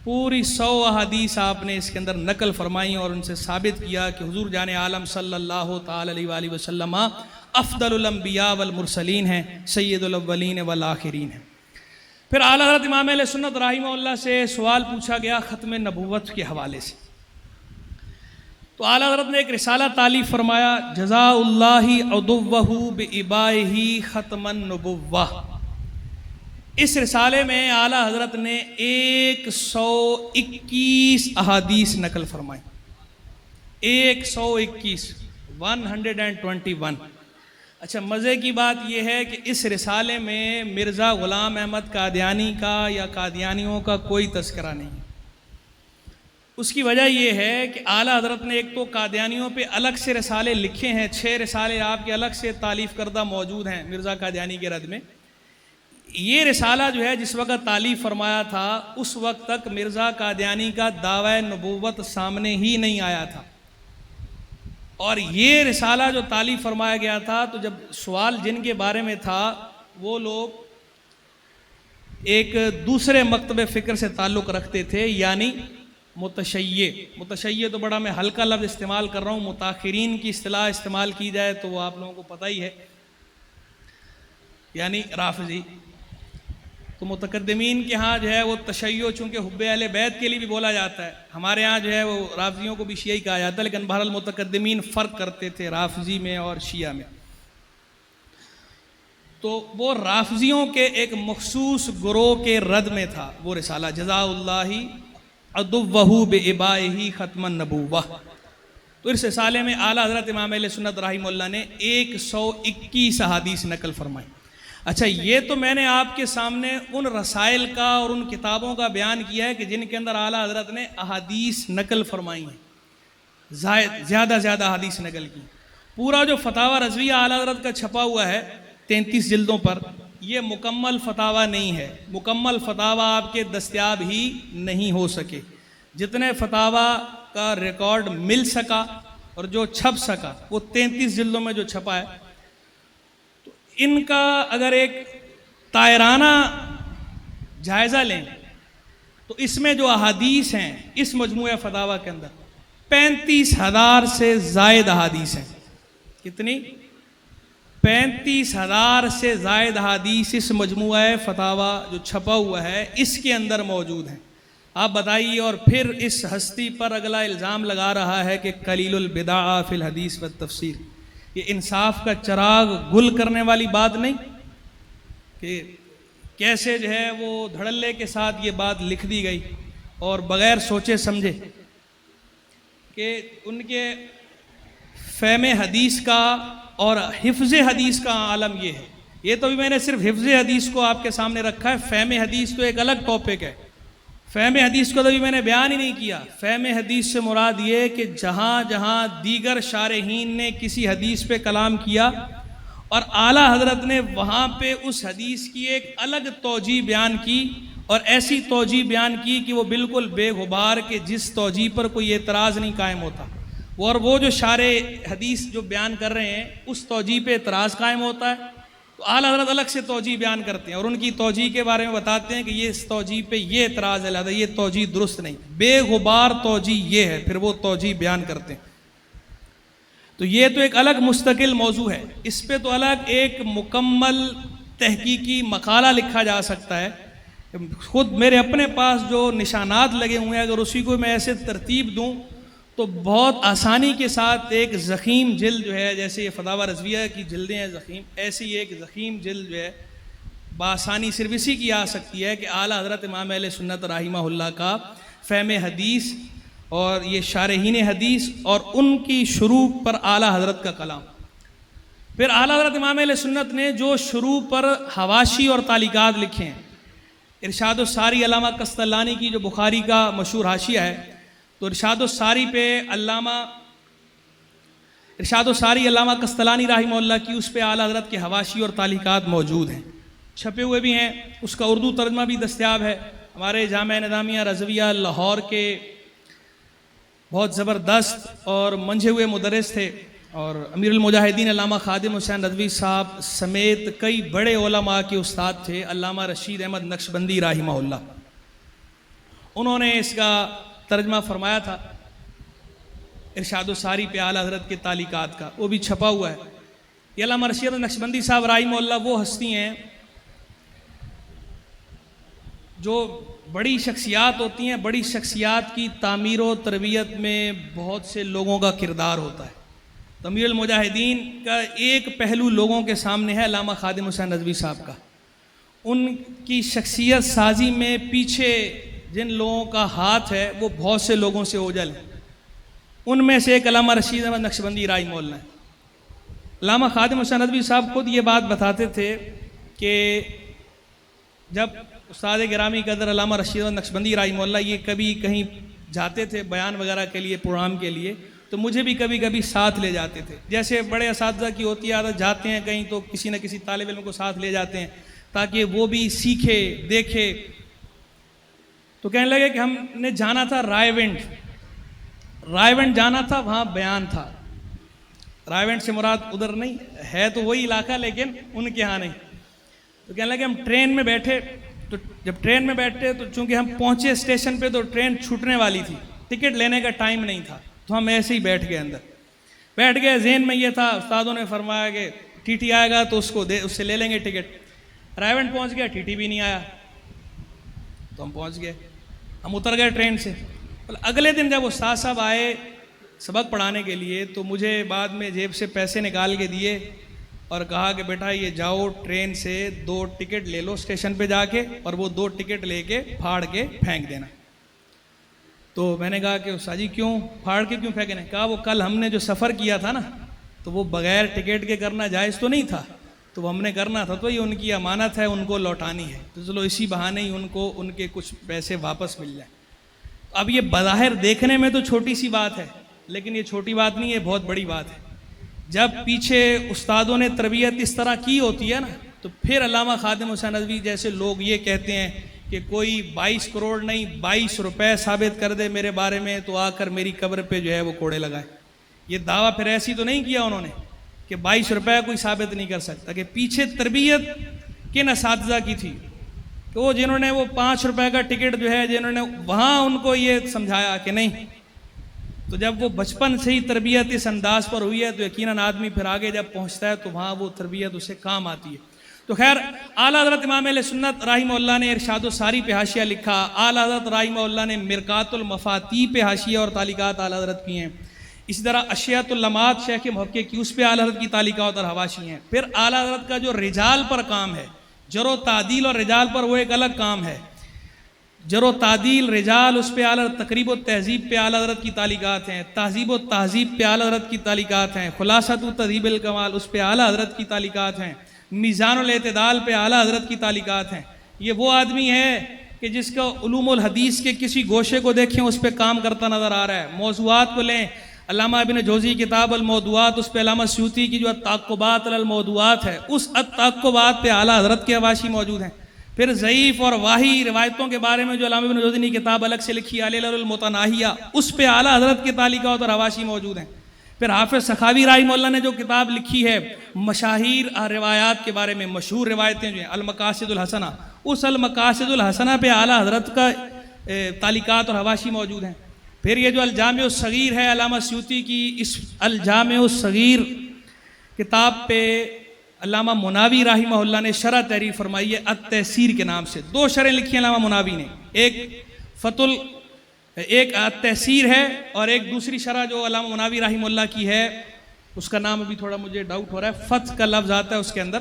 پوری 100 احادیث آپ نے اس کے اندر نقل فرمائیں اور ان سے ثابت کیا کہ حضور جان عالم صلی اللہ تعالی علیہ وآلہ وسلم افضل الانبیاء والمرسلین ہیں، سید الاولین والآخرین ہیں۔ پھر اعلیٰ حضرت امام اہل سنت رحمہ اللہ سے سوال پوچھا گیا ختم نبوت کے حوالے سے۔ تو اعلیٰ حضرت نے ایک رسالہ تالیف فرمایا جزا اللہ عدوہ بإبائہ ختم النبوہ۔ اس رسالے میں اعلیٰ حضرت نے 121 احادیث نقل فرمائی، 121۔ اچھا، مزے کی بات یہ ہے کہ اس رسالے میں مرزا غلام احمد قادیانی کا یا قادیانیوں کا کوئی تذکرہ نہیں۔ اس کی وجہ یہ ہے کہ اعلیٰ حضرت نے ایک تو قادیانیوں پہ الگ سے رسالے لکھے ہیں، 6 رسالے آپ کے الگ سے تالیف کردہ موجود ہیں مرزا قادیانی کے رد میں۔ یہ رسالہ جو ہے جس وقت تالیف فرمایا تھا اس وقت تک مرزا قادیانی کا دعوی نبوت سامنے ہی نہیں آیا تھا، اور یہ رسالہ جو تالیف فرمایا گیا تھا تو جب سوال جن کے بارے میں تھا وہ لوگ ایک دوسرے مکتب فکر سے تعلق رکھتے تھے، یعنی متشیع تو بڑا میں ہلکا لفظ استعمال کر رہا ہوں، متاخرین کی اصطلاح استعمال کی جائے تو وہ آپ لوگوں کو پتہ ہی ہے، یعنی رافضی۔ تو متقدمین کے ہاں جو ہے وہ تشیع چونکہ حب اہل بیت کے لیے بھی بولا جاتا ہے، ہمارے ہاں جو ہے وہ رافضیوں کو بھی شیعی کہا جاتا ہے، لیکن بہرحال متقدمین فرق کرتے تھے رافضی میں اور شیعہ میں۔ تو وہ رافضیوں کے ایک مخصوص گروہ کے رد میں تھا وہ رسالہ جزاء اللہ عدوہ بإبائہ ختم النبوہ۔ تو اس رسالے میں اعلیٰ حضرت امام اہل سنت رحمہ اللہ نے 121 احادیث نقل فرمائی۔ اچھا، یہ تو میں نے آپ کے سامنے ان رسائل کا اور ان کتابوں کا بیان کیا ہے کہ جن کے اندر اعلیٰ حضرت نے احادیث نقل فرمائی ہیں، زیادہ احادیث نقل کی۔ پورا جو فتاوی رضویہ اعلیٰ حضرت کا چھپا ہوا ہے 33 جلدوں پر، یہ مکمل فتاوی نہیں ہے، مکمل فتاوی آپ کے دستیاب ہی نہیں ہو سکے۔ جتنے فتاوی کا ریکارڈ مل سکا اور جو چھپ سکا وہ 33 جلدوں میں جو چھپا ہے، تو ان کا اگر ایک طائرانہ جائزہ لیں تو اس میں جو احادیث ہیں اس مجموعہ فتاوی کے اندر 35,000 سے زائد احادیث ہیں۔ کتنی؟ 35,000 سے زائد احادیث اس مجموعہ فتاوی جو چھپا ہوا ہے اس کے اندر موجود ہیں۔ آپ بتائیے، اور پھر اس ہستی پر اگلا الزام لگا رہا ہے کہ قلیل البدع فی الحدیث والتفسیر۔ یہ انصاف کا چراغ گل کرنے والی بات نہیں کہ کیسے جو ہے وہ دھڑلے کے ساتھ یہ بات لکھ دی گئی اور بغیر سوچے سمجھے کہ ان کے فہم حدیث کا اور حفظ حدیث کا عالم یہ ہے۔ یہ تو بھی میں نے صرف حفظ حدیث کو آپ کے سامنے رکھا ہے، فہم حدیث تو ایک الگ ٹاپک ہے۔ فہم حدیث کو تو بھی میں نے بیان ہی نہیں کیا۔ فہم حدیث سے مراد یہ کہ جہاں جہاں دیگر شارحین نے کسی حدیث پہ کلام کیا اور اعلیٰ حضرت نے وہاں پہ اس حدیث کی ایک الگ توجیہ بیان کی، اور ایسی توجیہ بیان کی کہ وہ بالکل بے غبار کہ جس توجیہ پر کوئی اعتراض نہیں قائم ہوتا، اور وہ جو شارح حدیث جو بیان کر رہے ہیں اس توجیہ پہ اعتراض قائم ہوتا ہے، تو اعلیٰ حضرت الگ سے توجیہ بیان کرتے ہیں اور ان کی توجیہ کے بارے میں بتاتے ہیں کہ یہ اس توجیہ پہ یہ اعتراض ہے، لہذا یہ توجیہ درست نہیں، بے غبار توجیہ یہ ہے، پھر وہ توجیہ بیان کرتے ہیں۔ تو یہ تو ایک الگ مستقل موضوع ہے، اس پہ تو الگ ایک مکمل تحقیقی مقالہ لکھا جا سکتا ہے۔ خود میرے اپنے پاس جو نشانات لگے ہوئے ہیں، اگر اسی کو میں ایسے ترتیب دوں تو بہت آسانی کے ساتھ ایک ضخیم جلد جو ہے، جیسے یہ فتاوی رضویہ کی جلدیں ہیں ضخیم، ایسی ایک ضخیم جلد جو ہے بآسانی صرف اسی کی آ سکتی ہے کہ اعلیٰ حضرت امام اہل سنت رحمہ اللہ کا فہم حدیث اور یہ شارحین حدیث اور ان کی شروع پر اعلیٰ حضرت کا کلام۔ پھر اعلیٰ حضرت امام اہل سنت نے جو شروع پر حواشی اور تعلیقات لکھے ہیں، ارشاد الساری علامہ قسطلانی کی جو بخاری کا مشہور حاشیہ ہے، تو ارشاد الساری پہ ارشاد الساری علامہ قسطلانی رحمہ اللہ کی اس پہ اعلیٰ حضرت کے حواشی اور تعلیقات موجود ہیں، چھپے ہوئے بھی ہیں، اس کا اردو ترجمہ بھی دستیاب ہے۔ ہمارے جامعہ نظامیہ رضویہ لاہور کے بہت زبردست اور منجھے ہوئے مدرس تھے، اور امیر المجاہدین علامہ خادم حسین رضوی صاحب سمیت کئی بڑے علماء کے استاد تھے، علامہ رشید احمد نقشبندی رحمہ اللہ، انہوں نے اس کا ترجمہ فرمایا تھا ارشاد الساری پہ اعلیٰ حضرت کے تعلیقات کا، وہ بھی چھپا ہوا ہے۔ یہ علامہ رشید نقشبندی صاحب رحمہ اللہ وہ ہستی ہیں جو بڑی شخصیات ہوتی ہیں، بڑی شخصیات کی تعمیر و تربیت میں بہت سے لوگوں کا کردار ہوتا ہے۔ تو امیر المجاہدین کا ایک پہلو لوگوں کے سامنے ہے علامہ خادم حسین رضوی صاحب کا، ان کی شخصیت سازی میں پیچھے جن لوگوں کا ہاتھ ہے وہ بہت سے لوگوں سے اوجھل ہیں، ان میں سے ایک علامہ رشید احمد نقشبندی رحمہ اللہ ہے۔ علامہ خادم حسین رضوی صاحب خود یہ بات بتاتے تھے کہ جب استاد گرامی قدر علامہ رشید احمد نقشبندی رحمہ اللہ یہ کبھی کہیں جاتے تھے بیان وغیرہ کے لیے، پروگرام کے لیے، تو مجھے بھی کبھی کبھی ساتھ لے جاتے تھے۔ جیسے بڑے اساتذہ کی ہوتی ہے عادت، جاتے ہیں کہیں تو کسی نہ کسی طالب علم کو ساتھ لے جاتے ہیں تاکہ وہ بھی سیکھے دیکھے۔ تو کہنے لگے کہ ہم نے جانا تھا رائے ونڈ جانا تھا، وہاں بیان تھا۔ رائے ونڈ سے مراد ادھر نہیں ہے، تو وہی علاقہ لیکن ان کے ہاں نہیں۔ تو کہنے لگے ہم ٹرین میں بیٹھے، تو جب ٹرین میں بیٹھے تو چونکہ ہم پہنچے اسٹیشن پہ تو ٹرین چھوٹنے والی تھی، ٹکٹ لینے کا ٹائم نہیں تھا، تو ہم ایسے ہی بیٹھ گئے، اندر بیٹھ گئے۔ ذہن میں یہ تھا، استادوں نے فرمایا کہ ٹی ٹی آئے گا تو اس سے لے لیں گے ٹکٹ۔ رائے ونڈ پہنچ گیا، ٹی ٹی بھی نہیں آیا۔ تو ہم پہنچ گئے، ہم اتر گئے ٹرین سے۔ اگلے دن جب استاد صاحب آئے سبق پڑھانے کے لیے تو مجھے بعد میں جیب سے پیسے نکال کے دیے اور کہا کہ بیٹا یہ جاؤ ٹرین سے 2 ٹکٹ لے لو اسٹیشن پہ جا کے، اور وہ 2 ٹکٹ لے کے پھاڑ کے پھینک دینا۔ تو میں نے کہا کہ استاد جی کیوں پھاڑ کے کیوں پھینکنا؟ کہا وہ کل ہم نے جو سفر کیا تھا نا تو وہ بغیر ٹکٹ کے کرنا جائز تو نہیں تھا، تو ہم نے کرنا تھا، تو یہ ان کی امانت ہے، ان کو لوٹانی ہے، تو چلو اسی بہانے ہی ان کو ان کے کچھ پیسے واپس مل جائیں۔ اب یہ بظاہر دیکھنے میں تو چھوٹی سی بات ہے، لیکن یہ چھوٹی بات نہیں ہے، بہت بڑی بات ہے۔ جب پیچھے استادوں نے تربیت اس طرح کی ہوتی ہے نا، تو پھر علامہ خادم حسین ندوی جیسے لوگ یہ کہتے ہیں کہ کوئی 22 کروڑ نہیں 22 روپے ثابت کر دے میرے بارے میں تو آ کر میری قبر پہ جو ہے وہ کوڑے لگائے۔ یہ دعویٰ پھر ایسی تو نہیں کیا انہوں نے کہ 22 روپے کوئی ثابت نہیں کر سکتا، کہ پیچھے تربیت کن اساتذہ کی تھی کہ وہ جنہوں نے وہ 5 روپے کا ٹکٹ جو ہے جنہوں نے وہاں ان کو یہ سمجھایا کہ نہیں۔ تو جب وہ بچپن سے ہی تربیت اس انداز پر ہوئی ہے تو یقیناً آدمی پھر آگے جب پہنچتا ہے تو وہاں وہ تربیت اسے کام آتی ہے۔ تو خیر اعلیٰ حضرت امام اہل سنت رحمہ اللہ نے ارشاد الساری پہ حاشیہ لکھا، اعلیٰ حضرت رحمہ اللہ نے مرقات المفاتیح پہ حاشیہ اور تعلیقات اعلیٰ حضرت کی ہیں، اسی طرح اشیاۃ اللمات شیخ محقق کی اس پہ اعلیٰ حضرت کی تعلیقات اور حواشی ہیں۔ پھر اعلیٰ حضرت کا جو رجال پر کام ہے، جر و تعدیل اور رجال پر، وہ ایک الگ کام ہے۔ جر و تعدیل رجال اس پہ اعلیٰ حضرت، تقریب و تہذیب پہ اعلیٰ حضرت کی تعلیقات ہیں، تہذیب و تہذیب پہ اعلیٰ حضرت کی تعلیقات ہیں، خلاصۃ و تہذیب الکمال اس پہ اعلیٰ حضرت کی تعلیقات ہیں، میزان الاعتدال پہ اعلیٰ حضرت کی تعلیقات ہیں۔ یہ وہ آدمی ہے کہ جس کا علوم الحدیث کے کسی گوشے کو دیکھیں اس پہ کام کرتا نظر آ رہا ہے۔ موضوعات کو لیں، علامہ ابن جوزی کتاب الموضوعات، اس پہ علامہ سیوطی کی جو التعقبات علی الموضوعات ہے، اس التعقبات پہ اعلیٰ حضرت کے حواشی موجود ہیں۔ پھر ضعیف اور واہی روایتوں کے بارے میں جو علامہ ابن جوزی نے کتاب الگ سے لکھی علل المتناہیہ، اس پہ اعلیٰ حضرت کے تعلیقات اور حواشی موجود ہیں۔ پھر حافظ سخاوی رحمہ اللہ نے جو کتاب لکھی ہے مشاہیر روایات کے بارے میں، مشہور روایتیں جو ہیں، المقاصد الحسنہ، اس المقاصد الحسنہ پہ اعلیٰ حضرت کا تعلیقات اور حواشی موجود ہیں۔ پھر یہ جو الجامع الصغیر ہے علامہ سیوطی کی، اس الجامع الصغیر کتاب پہ علامہ مناوی رحمہ اللہ نے شرح تحریر فرمائی ہے التحسیر کے نام سے، 2 شرحیں لکھی ہیں علامہ مناوی نے، ایک التحسیر ہے اور ایک دوسری شرح جو علامہ مناوی رحمہ اللہ کی ہے اس کا نام ابھی تھوڑا مجھے ڈاؤٹ ہو رہا ہے، فتح کا لفظ آتا ہے اس کے اندر،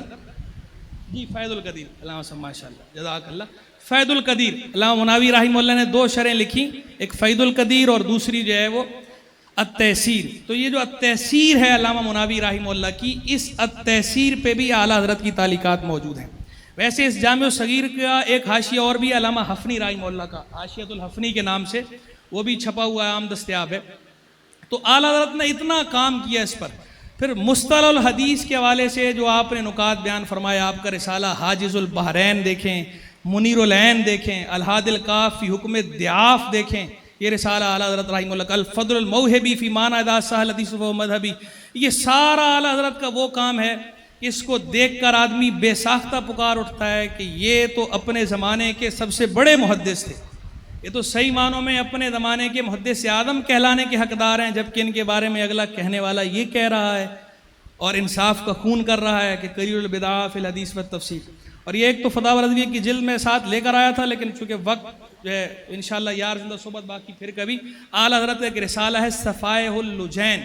جی فیض القدیر، علامہ صاحب ماشاء اللہ جزاک اللہ، فیض القدیر۔ علامہ مناوی رحمہ اللہ نے 2 شرحیں لکھی، ایک فیض القدیر اور دوسری جو ہے وہ التحسیر۔ تو یہ جو التحسیر ہے علامہ مناوی رحمہ اللہ کی، اس التحسیر پہ بھی اعلیٰ حضرت کی تعلیقات موجود ہیں۔ ویسے اس جامع الصغیر کا ایک حاشیہ اور بھی علامہ حفنی رحمہ اللہ کا، حاشیۃ الحفنی کے نام سے، وہ بھی چھپا ہوا ہے، عام دستیاب ہے۔ تو اعلیٰ حضرت نے اتنا کام کیا اس پر۔ پھر مصطلح الحدیث کے حوالے سے جو آپ نے نکات بیان فرمایا، آپ کا رسالہ حاجز البحرین دیکھیں، منیر العین دیکھیں، الحاد الکاف فی حکم الضعاف دیکھیں، یہ رسالہ اعلیٰ حضرت رحمہ اللہ کا، الفضل الموہبی فی معنی اذا صح الحدیث و مذہبی، یہ سارا اعلیٰ حضرت کا وہ کام ہے، اس کو دیکھ کر آدمی بے ساختہ پکار اٹھتا ہے کہ یہ تو اپنے زمانے کے سب سے بڑے محدث تھے، یہ تو صحیح معنوں میں اپنے زمانے کے محدث اعظم کہلانے کے حقدار ہیں، جبکہ ان کے بارے میں اگلا کہنے والا یہ کہہ رہا ہے اور انصاف کا خون کر رہا ہے کہ قریب البدع فی الحدیث والتفسیر۔ اور یہ ایک تو فتاوی رضویہ کی جلد میں ساتھ لے کر آیا تھا، لیکن چونکہ وقت جو ہے انشاءاللہ یار زندہ صحبت باقی پھر کبھی۔ اعلیٰ حضرت کا ایک رسالہ ہے صفائح اللجین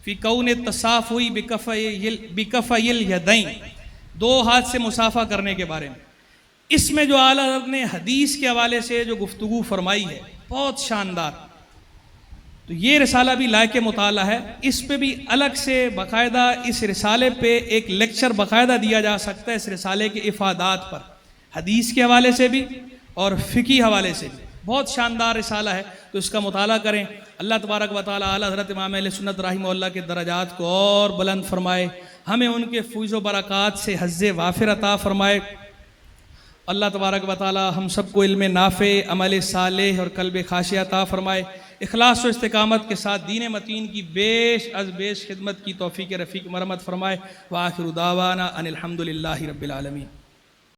فی کون التصافی بکفی الیدین، 2 ہاتھ سے مصافحہ کرنے کے بارے میں۔ اس میں جو اعلیٰ حضرت نے حدیث کے حوالے سے جو گفتگو فرمائی ہے بہت شاندار، تو یہ رسالہ بھی لائق مطالعہ ہے۔ اس پہ بھی الگ سے باقاعدہ اس رسالے پہ ایک لیکچر باقاعدہ دیا جا سکتا ہے، اس رسالے کے افادات پر، حدیث کے حوالے سے بھی اور فقہی حوالے سے بھی، بہت شاندار رسالہ ہے، تو اس کا مطالعہ کریں۔ اللہ تبارک و تعالی اعلیٰ حضرت امام اہل سنت رحمہ اللہ کے درجات کو اور بلند فرمائے، ہمیں ان کے فیض و برکات سے حظ وافر عطا فرمائے۔ اللہ تبارک و تعالی ہم سب کو علم نافع، عمل صالح اور قلب خاشع عطا فرمائے، اخلاص و استقامت کے ساتھ دین متین کی بیش از بیش خدمت کی توفیق رفیق مرحمت فرمائے۔ وآخر دعوانا ان الحمد للہ رب العالمین۔